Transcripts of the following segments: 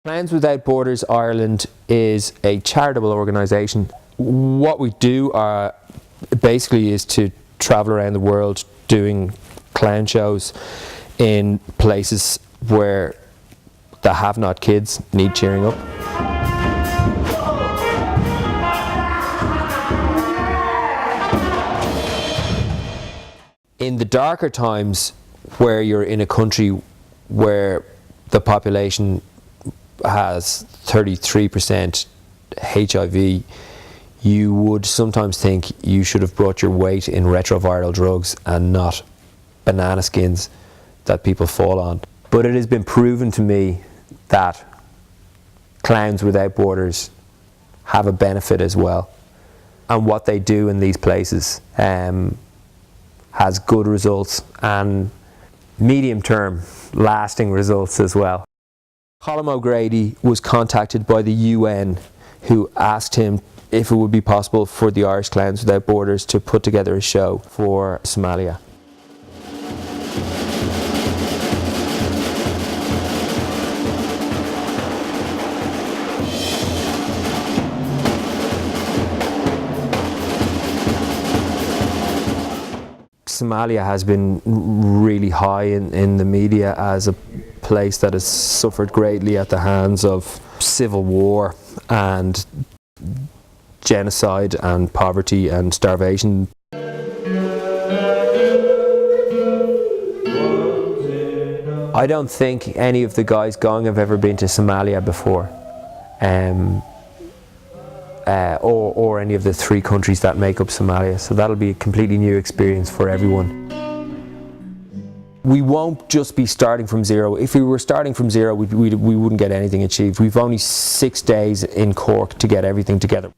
Clowns Without Borders Ireland is a charitable organisation. What we do basically is to travel around the world doing clown shows in places where the have-not kids need cheering up. In the darker times, where you're in a country where the population has 33% HIV, you would sometimes think you should have brought your weight in retroviral drugs and not banana skins that people fall on. But it has been proven to me that Clowns Without Borders have a benefit as well, and what they do in these places has good results and medium-term lasting results as well. Colm O'Grady was contacted by the UN, who asked him if it would be possible for the Irish Clowns Without Borders to put together a show for Somalia. Somalia has been really high in the media as a place that has suffered greatly at the hands of civil war and genocide and poverty and starvation. I don't think any of the guys going have ever been to Somalia before, or any of the 3 countries that make up Somalia, so that'll be a completely new experience for everyone. We won't just be starting from zero. If we were starting from zero, we wouldn't get anything achieved. We've only 6 days in Cork to get everything together.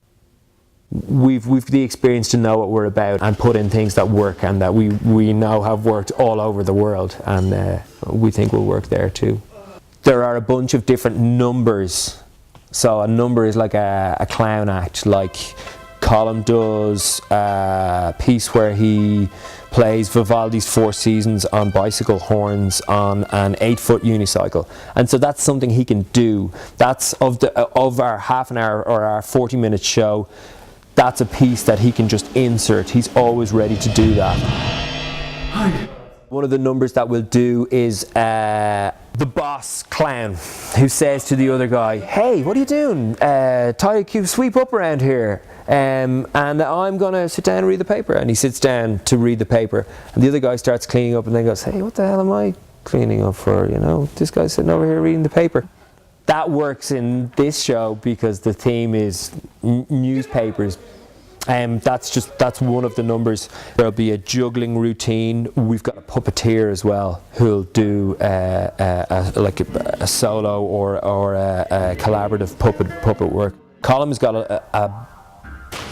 We've the experience to know what we're about and put in things that work and that we know have worked all over the world, and we think will work there too. There are a bunch of different numbers. So a number is like a clown act, like Colm does a piece where he plays Vivaldi's Four Seasons on bicycle horns on an 8-foot unicycle, and so that's something he can do. That's of our half an hour or our 40-minute show. That's a piece that he can just insert. He's always ready to do that. Hi. One of the numbers that we'll do is the boss clown who says to the other guy, "Hey, what are you doing? Sweep up around here. And I'm going to sit down and read the paper." And he sits down to read the paper. And the other guy starts cleaning up and then goes, "Hey, what the hell am I cleaning up for? You know, this guy's sitting over here reading the paper." That works in this show because the theme is newspapers. That's one of the numbers. There'll be a juggling routine. We've got a puppeteer as well who'll do like a solo or a collaborative puppet work. Colm's got a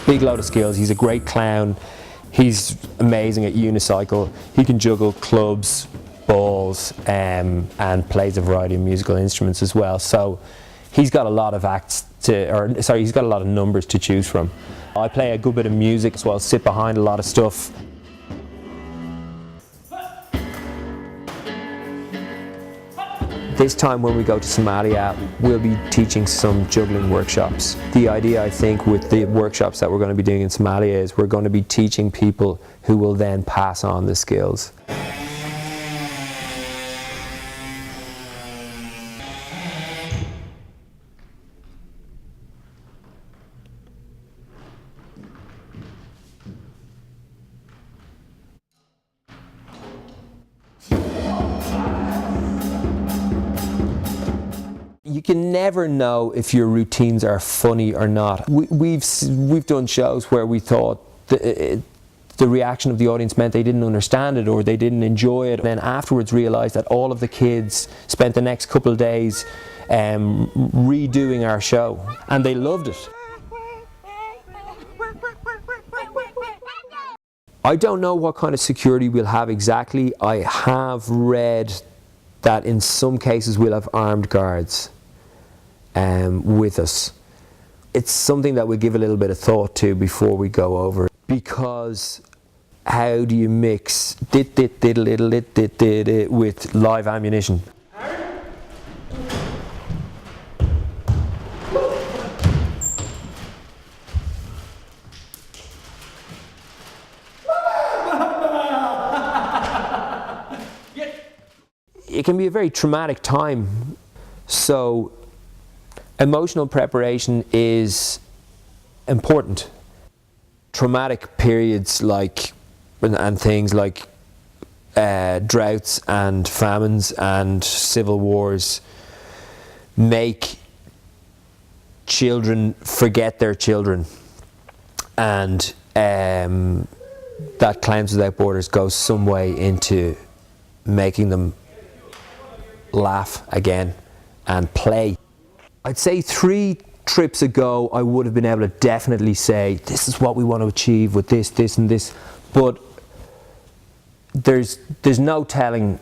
big load of skills. He's a great clown. He's amazing at unicycle. He can juggle clubs, balls, and plays a variety of musical instruments as well. So he's got a lot of he's got a lot of numbers to choose from. I play a good bit of music as well, sit behind a lot of stuff. This time when we go to Somalia, we'll be teaching some juggling workshops. The idea, I think, with the workshops that we're going to be doing in Somalia is we're going to be teaching people who will then pass on the skills. You can never know if your routines are funny or not. We've done shows where we thought the reaction of the audience meant they didn't understand it or they didn't enjoy it, and then afterwards realised that all of the kids spent the next couple of days redoing our show, and they loved it. I don't know what kind of security we'll have exactly. I have read that in some cases we'll have armed guards with us. It's something that we'll give a little bit of thought to before we go over, because how do you mix with live ammunition? it can be a very traumatic time. So emotional preparation is important. Traumatic periods and things like droughts and famines and civil wars make children forget their children, and that Clowns Without Borders goes some way into making them laugh again and play. I'd say 3 trips ago I would have been able to definitely say this is what we want to achieve with this, this and this, but there's no telling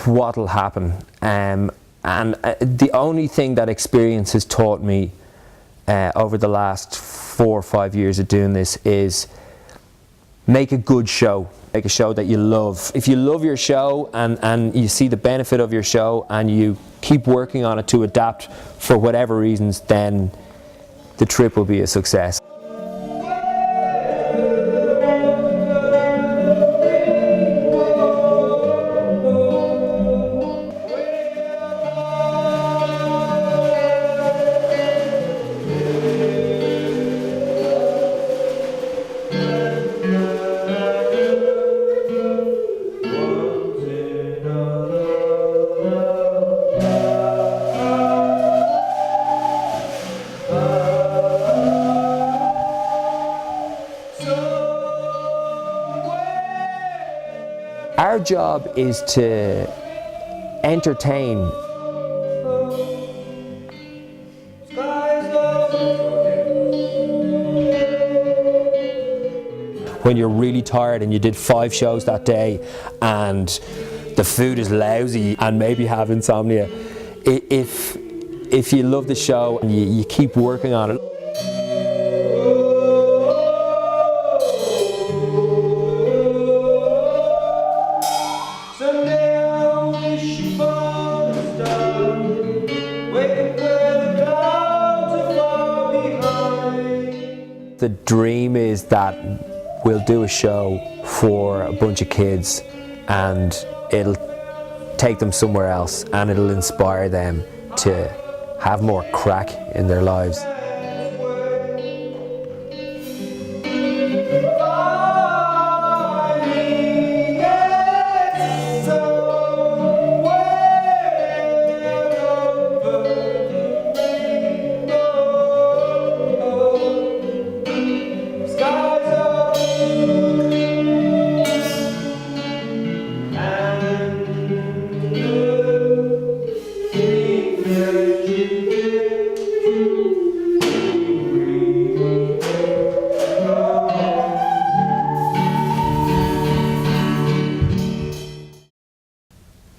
what'll happen, and the only thing that experience has taught me over the last 4 or 5 years of doing this is make a good show. Make a show that you love. If you love your show and you see the benefit of your show and you keep working on it to adapt for whatever reasons, then the trip will be a success. Our job is to entertain. When you're really tired and you did 5 shows that day and the food is lousy and maybe have insomnia, if you love the show and you keep working on it, the dream is that we'll do a show for a bunch of kids and it'll take them somewhere else and it'll inspire them to have more crack in their lives.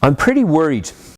I'm pretty worried